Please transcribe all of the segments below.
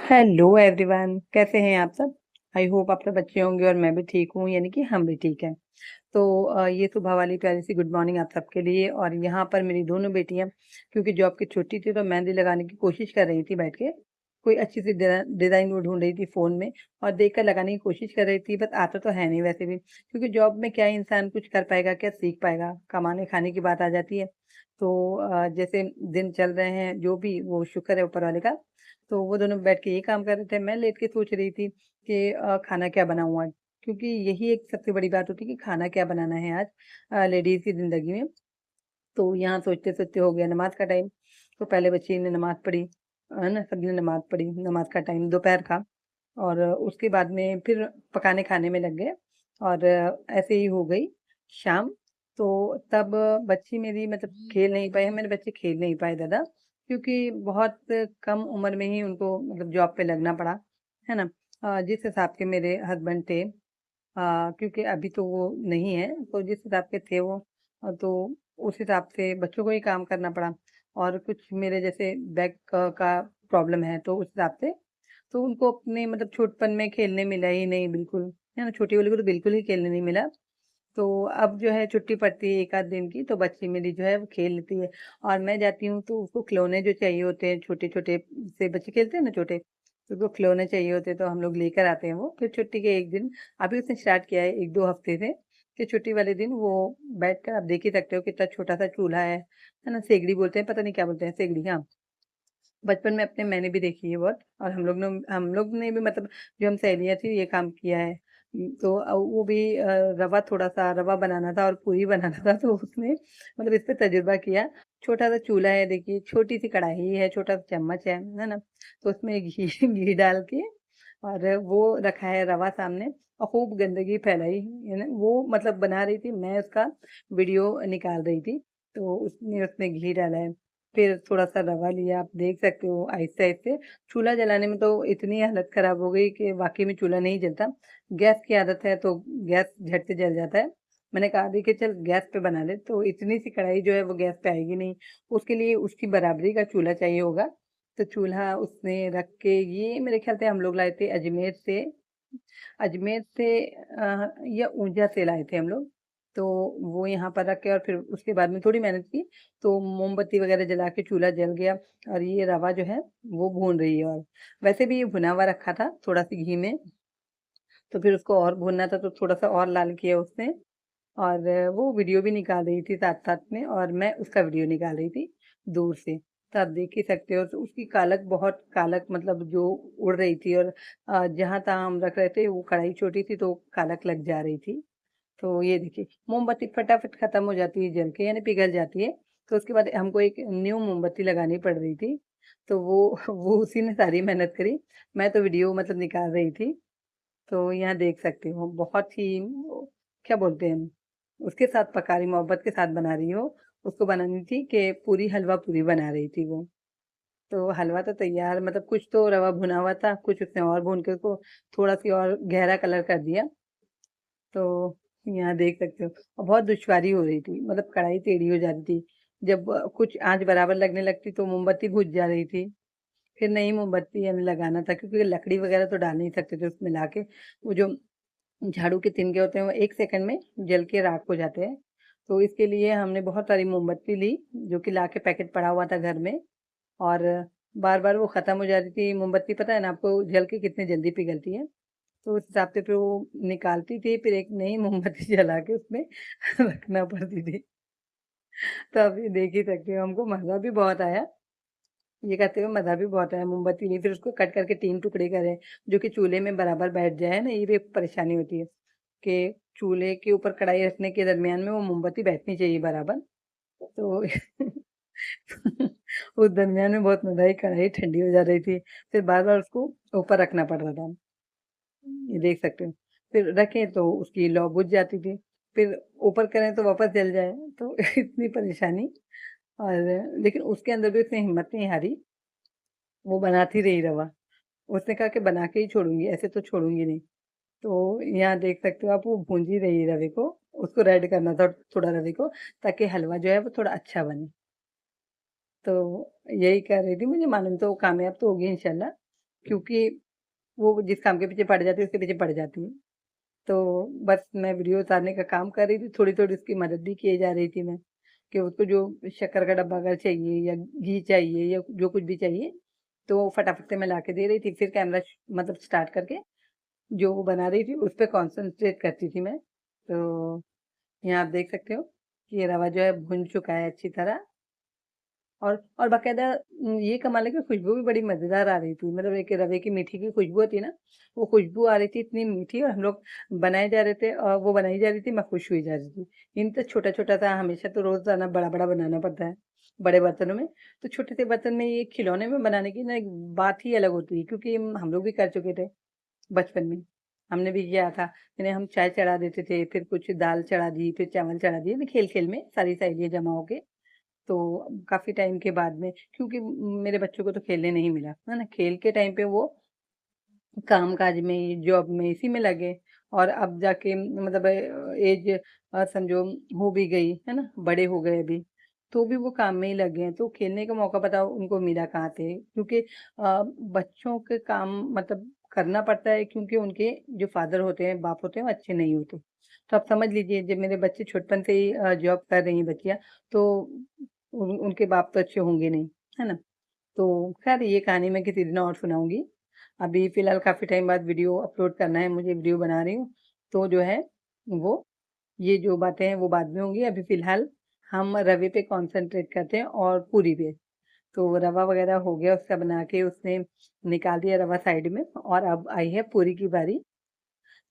Hello everyone, कैसे हैं आप सब? आई होप आप सब अच्छे होंगे और मैं भी ठीक हूँ, यानी कि हम भी ठीक हैं। तो ये सुबह वाली प्यारी सी गुड मॉर्निंग आप सबके लिए। और यहाँ पर मेरी दोनों बेटियाँ, क्योंकि जॉब की छुट्टी थी तो मेहंदी लगाने की कोशिश कर रही थी बैठ के। कोई अच्छी सी डिज़ाइन वो ढूँढ रही थी फ़ोन में और देख कर लगाने की कोशिश कर रही थी, बट आता तो है नहीं वैसे भी। क्योंकि जॉब में क्या इंसान कुछ कर पाएगा, क्या सीख पाएगा? कमाने खाने की बात आ जाती है। तो जैसे दिन चल रहे हैं जो भी, वो शुक्र है ऊपर वाले का। तो वो दोनों बैठ के ये काम कर रहे थे, मैं लेट के सोच रही थी कि खाना क्या बनाऊँ आज? क्योंकि यही एक सबसे बड़ी बात होती है कि खाना क्या बनाना है आज लेडीज़ की ज़िंदगी में। तो यहाँ सोचते-सोचते हो गया नमाज़ का टाइम। तो पहले बच्ची ने नमाज़ पढ़ी, है ना? सबने नमाज़ पढ़ी, नमाज़ का टाइम दोपहर का। और उसके बाद में फिर पकाने खाने में लग गए और ऐसे ही हो गई शाम। तो तब बच्ची मेरी मतलब खेल नहीं पाई, मेरे बच्चे खेल नहीं पाए ज़्यादा, क्योंकि बहुत कम उम्र में ही उनको मतलब जॉब पे लगना पड़ा, है ना? जिस हिसाब के मेरे हस्बैंड थे, क्योंकि अभी तो वो नहीं है, तो जिस हिसाब के थे वो, तो उस हिसाब से बच्चों को ही काम करना पड़ा। और कुछ मेरे जैसे बैक का प्रॉब्लम है, तो उस हिसाब से तो उनको अपने मतलब छोटपन में खेलने मिला ही नहीं बिल्कुल, है ना? छोटी वाली को तो बिल्कुल ही खेलने नहीं मिला। तो अब जो है छुट्टी पड़ती है 1 आध दिन की, तो बच्ची मेरी जो है वो खेल लेती है और मैं जाती हूँ तो उसको खिलौने जो चाहिए होते हैं, छोटे-छोटे से बच्चे खेलते हैं ना छोटे, तो उसको खिलौने चाहिए होते हैं तो हम लोग लेकर आते हैं वो। फिर छुट्टी के 1 दिन अभी उसने स्टार्ट किया है 1-2 हफ्ते से, कि छुट्टी वाले दिन वो बैठकर, आप देख ही सकते हो कितना छोटा-सा चूल्हा है ना? सेगड़ी बोलते हैं, पता नहीं क्या बोलते हैं, सेगड़ी, हाँ। बचपन में अपने मैंने भी देखी है बहुत, और हम लोग ने भी मतलब जो हम सहेलियाँ थी ये काम किया है। तो वो भी रवा, थोड़ा-सा रवा बनाना था और पूरी बनाना था, तो उसने मतलब इस पे तजुर्बा किया। छोटा-सा चूल्हा है देखिए, छोटी-सी कढ़ाई है, छोटा-सा चम्मच है ना? तो उसमें घी घी डाल के और वो रखा है रवा सामने और खूब गंदगी फैलाई है ना? वो मतलब बना रही थी, मैं उसका वीडियो निकाल रही थी, तो उसने उसमें घी डाला है। फिर थोड़ा-सा रवा लिया, आप देख सकते हो आहिस्ते-आहिस्ते। चूल्हा जलाने में तो इतनी हालत ख़राब हो गई कि वाक़ई में चूल्हा नहीं जलता। गैस की आदत है तो गैस झट से जल जाता है। मैंने कहा देखिए चल गैस पे बना ले, तो इतनी सी कढ़ाई जो है वो गैस पे आएगी नहीं। उसके लिए उसकी बराबरी का चूल्हा चाहिए होगा। तो चूल्हा उसने रख के, ये मेरे ख़्याल से हम लोग लाए थे अजमेर से या ऊंझा से लाए थे हम लोग। तो वो यहाँ पर रख के और फिर उसके बाद में थोड़ी मेहनत की, तो मोमबत्ती वगैरह जला के चूल्हा जल गया और ये रवा जो है वो भून रही है। और वैसे भी ये भुना हुआ रखा था थोड़ा सी घी में, तो फिर उसको और भूनना था तो थोड़ा सा और लाल किया उसने। और वो वीडियो भी निकाल रही थी साथ-साथ में और मैं उसका वीडियो निकाल रही थी दूर से। तो आप देख ही सकते हो, तो उसकी कालक, बहुत कालक मतलब जो उड़ रही थी। और जहाँ-तहाँ हम रख रहे थे वो कढ़ाई छोटी थी तो कालक लग जा रही थी। तो ये देखिए मोमबत्ती फटाफट खत्म हो जाती है जल के, यानी पिघल जाती है। तो उसके बाद हमको एक न्यू मोमबत्ती लगानी पड़ रही थी। तो वो वो उसी ने सारी मेहनत करी। मैं तो वीडियो मतलब निकाल रही थी। तो यहाँ देख सकते हो बहुत ही क्या बोलते हैं, उसके साथ पका रही, मोहब्बत के साथ बना रही हो। उसको बनानी थी कि पूरी हलवा पूरी बना रही थी वो। तो हलवा तो तैयार, मतलब कुछ तो रवा भुना हुआ था, कुछ उसने और भून के उसको थोड़ा-सी और गहरा कलर कर दिया। तो यहाँ देख सकते हो और बहुत दुश्वारी हो रही थी, मतलब कढ़ाई टेढ़ी हो जाती थी। जब कुछ आँच बराबर लगने लगती तो मोमबत्ती बुझ जा रही थी। फिर नई मोमबत्ती हमें लगाना था, क्योंकि लकड़ी वगैरह तो डाल नहीं सकते थे उसमें लाके। वो जो झाड़ू के तिनके होते हैं वो 1 सेकंड में जल के राख हो जाते हैं। तो इसके लिए हमने बहुत सारी मोमबत्ती ली, जो कि लाके पैकेट पड़ा हुआ था घर में। और बार-बार वो ख़त्म हो जाती थी मोमबत्ती, पता है ना आपको जल के कितनी जल्दी पिघलती है। तो उस हिसाब से फिर वो निकालती थी, फिर एक नई मोमबत्ती जला के उसमें रखना पड़ती थी। तो आप ये देख ही सकते हो, हमको मज़ा भी बहुत आया। ये करते हुए मज़ा भी बहुत आया। मोमबत्ती ली, फिर उसको कट करके 3 टुकड़े करे, जो कि चूल्हे में बराबर बैठ जाए ना, ये भी एक परेशानी होती है कि चूल्हे के ऊपर कढ़ाई रखने के दरमियान में वो मोमबत्ती बैठनी चाहिए बराबर। तो उस दरमियान में बहुत मज़ा आई, कढ़ाई ठंडी हो जा रही थी, फिर बार-बार उसको ऊपर रखना पड़ रहा था। ये देख सकते हो। फिर रखें तो उसकी लौ बुझ जाती थी, फिर ऊपर करें तो वापस जल जाए, तो इतनी परेशानी। और लेकिन उसके अंदर भी उसने हिम्मत नहीं हारी, वो बनाती रही रवा। उसने कहा कि बना के ही छोड़ूँगी, ऐसे तो छोड़ूँगी नहीं। तो यहाँ देख सकते हो आप, वो भूंज ही रही है रवे को, उसको रेड करना था थोड़ा रवे को, ताकि हलवा जो है वो थोड़ा अच्छा बने। तो यही कह रही थी, मुझे मालूम था वो कामयाब तो होगी इंशाल्लाह। क्योंकि वो जिस काम के पीछे पड़ जाती है, उसके पीछे पड़ जाती है। तो बस मैं वीडियो उतारने का काम कर रही थी, थोड़ी-थोड़ी उसकी मदद भी किए जा रही थी मैं, कि उसको जो शक्कर का डब्बा अगर चाहिए या घी चाहिए या जो कुछ भी चाहिए, तो फटाफट से मैं लाके दे रही थी। फिर कैमरा मतलब स्टार्ट करके जो वो बना रही थी, उस पे कॉन्संट्रेट करती थी मैं। तो यहाँ आप देख सकते हो कि ये रवा जो है भुन चुका है अच्छी तरह। और बाकायदा ये कमाल है कि खुशबू भी बड़ी मज़ेदार आ रही थी। मतलब एक रवे की मीठी की खुशबू होती है ना, वो खुशबू आ रही थी इतनी मीठी, और हम लोग बनाए जा रहे थे और वो बनाई जा रही थी, मैं खुश हुई जा रही थी। इन तो छोटा-छोटा सा, हमेशा तो रोज़ाना बड़ा-बड़ा बनाना पड़ता है, बड़े बर्तनों में। तो छोटे से बर्तन में ये खिलौने में बनाने की ना एक बात ही अलग होती है, क्योंकि हम लोग भी कर चुके थे बचपन में। हमने भी किया था, यानी हम चाय चढ़ा देते थे, फिर कुछ दाल चढ़ा दी, फिर चावल चढ़ा दिए, खेल-खेल में सारी सहेलियाँ जमा होके। तो काफ़ी टाइम के बाद में, क्योंकि मेरे बच्चों को तो खेलने नहीं मिला, है ना? खेल के टाइम पे वो काम-काज में, जॉब में, इसी में लगे, और अब जाके मतलब एज समझो हो भी गई, है ना? बड़े हो गए अभी, तो भी वो काम में ही लगे हैं, तो खेलने का मौका बताओ उनको मिला कहाँ से? क्योंकि बच्चों के काम मतलब करना पड़ता है, क्योंकि उनके जो फादर होते हैं, बाप होते हैं, वो अच्छे नहीं होते। तो आप समझ लीजिए, जब मेरे बच्चे छुटपन से ही जॉब कर रही हैं बच्चियाँ, तो उनके बाप तो अच्छे होंगे नहीं, है ना? तो खैर ये कहानी मैं किसी दिन और सुनाऊँगी। अभी फ़िलहाल काफ़ी टाइम बाद वीडियो अपलोड करना है मुझे, वीडियो बना रही हूँ। तो जो है वो ये जो बातें हैं वो बाद में होंगी। अभी फ़िलहाल हम रवे पे कॉन्संट्रेट करते हैं और पूरी पे। तो रवा वग़ैरह हो गया, उसका बना के उसने निकाल दिया रवा साइड में, और अब आई है पूरी की बारी।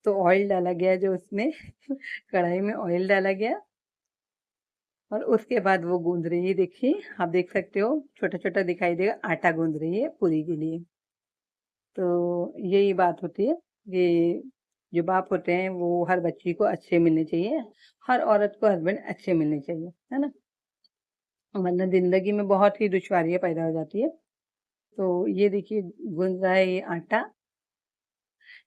तो ऑयल डाला गया जो उसमें कढ़ाई में ऑयल डाला गया, और उसके बाद वो गूँध रही है, देखिए, आप देख सकते हो छोटा-छोटा दिखाई देगा, आटा गूँध रही है पूरी के लिए। तो यही बात होती है कि जो बाप होते हैं वो हर बच्ची को अच्छे मिलने चाहिए, हर औरत को हस्बैंड अच्छे मिलने चाहिए, है ना? वरना ज़िंदगी में बहुत ही दुश्वारियाँ पैदा हो जाती है। तो ये देखिए गूँध रहा है ये आटा,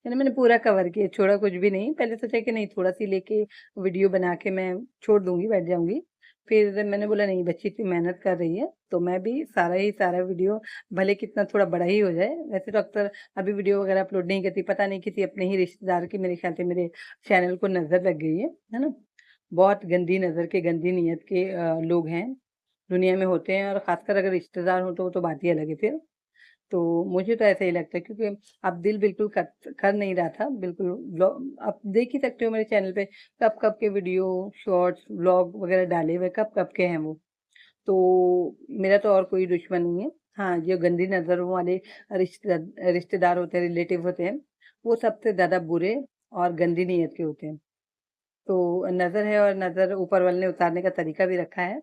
यानी मैंने पूरा कवर किया, छोड़ा कुछ भी नहीं। पहले सोचा कि नहीं, थोड़ा-सी लेके वीडियो बना के मैं छोड़ दूँगी, बैठ जाऊँगी। फिर मैंने बोला नहीं, बच्ची इतनी मेहनत कर रही है, तो मैं भी सारा ही सारा वीडियो, भले कितना थोड़ा बड़ा ही हो जाए। वैसे तो अक्सर अभी वीडियो वगैरह अपलोड नहीं करती, पता नहीं किसी अपने ही रिश्तेदार की मेरे ख्याल से मेरे चैनल को नज़र लग गई है ना? बहुत गंदी नज़र के, गंदी नीयत के लोग हैं, दुनिया में होते हैं, और ख़ासकर अगर रिश्तेदार हो तो वो तो बात ही अलग है फिर। तो मुझे तो ऐसा ही लगता है, क्योंकि अब दिल बिल्कुल कर नहीं रहा था, बिल्कुल आप देख ही सकते हो मेरे चैनल पे कब-कब के वीडियो, शॉर्ट्स, व्लॉग वगैरह डाले हुए कब-कब के हैं वो। तो मेरा तो और कोई दुश्मन नहीं है। हाँ, जो गंदी नज़रों वाले रिश्तेदार होते हैं, रिलेटिव होते हैं, वो सबसे ज़्यादा बुरे और गंदी नीयत के होते हैं। तो नज़र है, और नज़र ऊपर वाले ने उतारने का तरीका भी रखा है।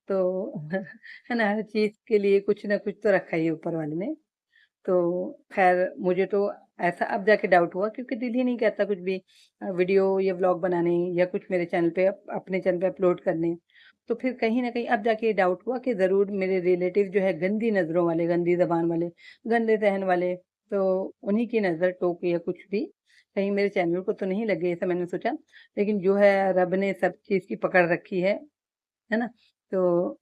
तो है ना, हर चीज़ के लिए कुछ ना कुछ तो रखा ही है ऊपर वाले ने। तो ख़ैर मुझे तो ऐसा अब जाके डाउट हुआ, क्योंकि दिल ही नहीं करता कुछ भी वीडियो या व्लॉग बनाने, या कुछ मेरे चैनल पे अपने चैनल पे अपलोड करने। तो फिर कहीं न कहीं अब जाके ये डाउट हुआ कि ज़रूर मेरे रिलेटिव जो है गंदी नज़रों वाले, गंदी ज़बान वाले, गंदे ज़हन वाले, तो उन्हीं की नज़र, टोक या कुछ भी कहीं मेरे चैनल को तो नहीं लगे, ऐसा मैंने सोचा। लेकिन जो है रब ने सब चीज़ की पकड़ रखी है ना? तो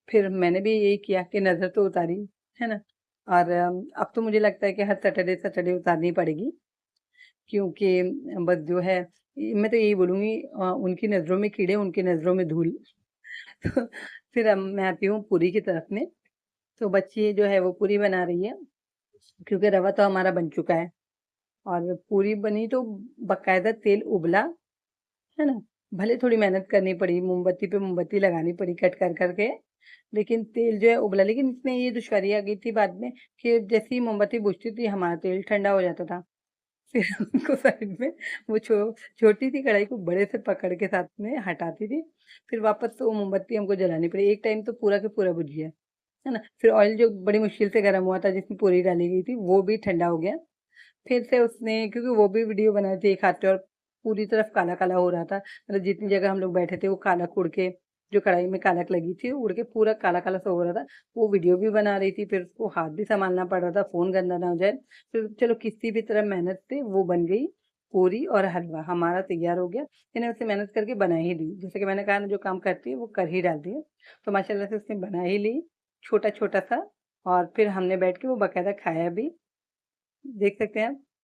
फिर मैंने भी यही किया कि नज़र तो उतारी, है ना? और अब तो मुझे लगता है कि हर सैटरडे सैटरडे उतारनी पड़ेगी, क्योंकि बस जो है मैं तो यही बोलूँगी, उनकी नज़रों में कीड़े, उनकी नज़रों में धूल। तो फिर अब मैं आती हूँ पूरी की तरफ में। तो बच्ची जो है वो पूरी बना रही है, क्योंकि रवा तो हमारा बन चुका है, और पूरी बनी तो बाकायदा तेल उबला, है ना? भले थोड़ी मेहनत करनी पड़ी, मोमबत्ती पे मोमबत्ती लगानी पड़ी कट कर के, लेकिन तेल जो है उबला। लेकिन इसमें ये दुश्वारी आ गई थी बाद में, कि जैसे ही मोमबत्ती बुझती थी, हमारा तेल ठंडा हो जाता था। फिर उनको साइड में वो छोटी सी कढ़ाई को बड़े से पकड़ के साथ में हटाती थी। फिर वापस से वो मोमबत्ती हमको जलानी पड़ी। एक टाइम तो पूरा का पूरा बुझ गया, है ना? फिर ऑयल जो बड़ी मुश्किल से गर्म हुआ था, जिसमें पूरी डाली गई थी, वो भी ठंडा हो गया। फिर से उसने, क्योंकि वो भी वीडियो बनाई थी एक हाथ पे, और पूरी तरफ काला-काला हो रहा था। मतलब जितनी जगह हम लोग बैठे थे, वो कालक उड़ के, जो कढ़ाई में कालक लगी थी, उड़ के पूरा काला-काला सा हो रहा था। वो वीडियो भी बना रही थी, फिर उसको हाथ भी सँभालना पड़ रहा था, फ़ोन गंदा ना हो जाए। फिर चलो किसी भी तरह मेहनत से वो बन गई पूरी, और हलवा हमारा तैयार हो गया। मैंने उससे मेहनत करके बना ही ली। जैसे कि मैंने कहा ना, जो काम करती है वो कर ही डालती है। तो माशाल्लाह से उसने बना ही ली, छोटा-छोटा सा, और फिर हमने बैठ के वो बाकायदा खाया भी। देख सकते हैं आप।